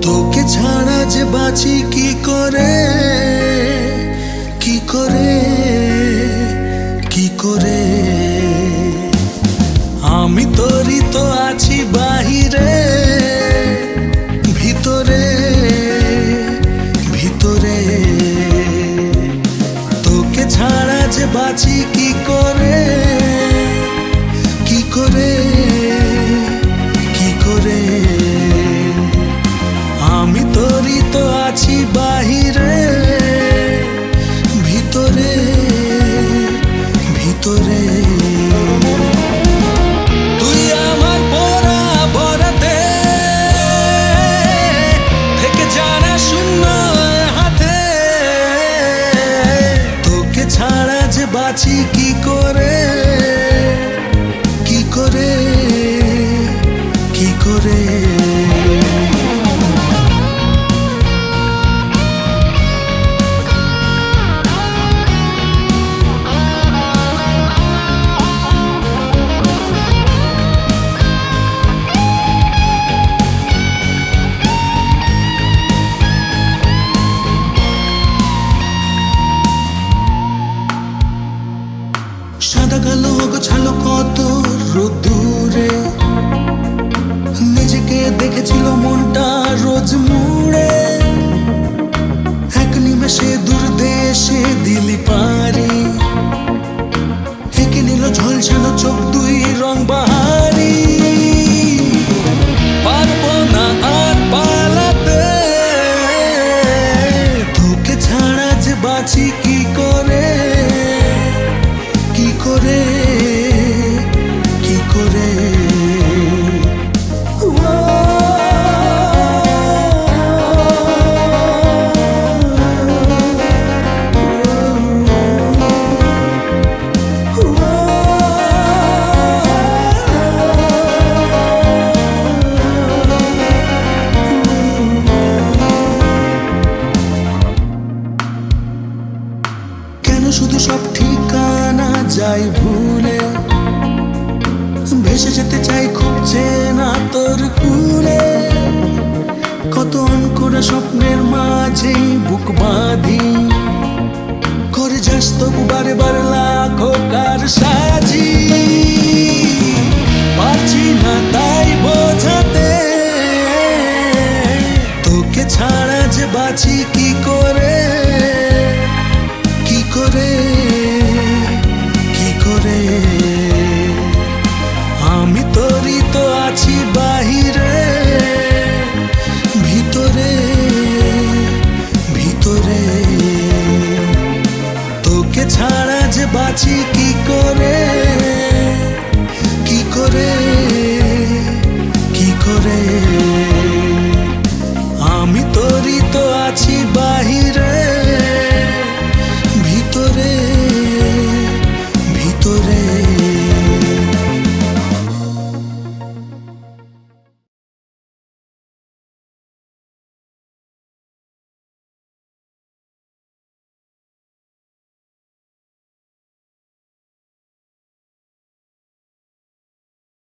তোকে ছাড়া যে বাঁচি কি করে, কি করে, কি করে। আমি তোরই তো আছি বাহিরে, ভিতরে ভিতরে। তোকে ছাড়া যে বাঁচি কি করে, কি করে, কি করে। আমি তোরই তো আছি বাহিরে, ভিতরে ভিতরে। তুই আমার পরা ভরাতে থেকে জানা শূন্য হাতে। তোকে ছাড়া যে বাঁচি কি করে, কি করে, কি করে। সাদা কালো গোছালো কত রোদ্দুরে, নিজেকে দেখেছিল মনটা রোজ মুড়ে। এক নিমেষে দূর দেশে দিলি পারি, এঁকে নিল ঝলসানো চোখ দুই রং বাহারি। পারবো না আর পালাতে, তোকে ছাড়া যে বাঁচি কি করে, কি করে, কি করে। কেন শুধু সব ঠিকানা যাই ভুলে, ভেসে যেতে চাই খুব চেনা তোর কুলে। কত অনকোরা স্বপ্নের মাঝেই বুক বাঁধি, করে যাস তবু বারে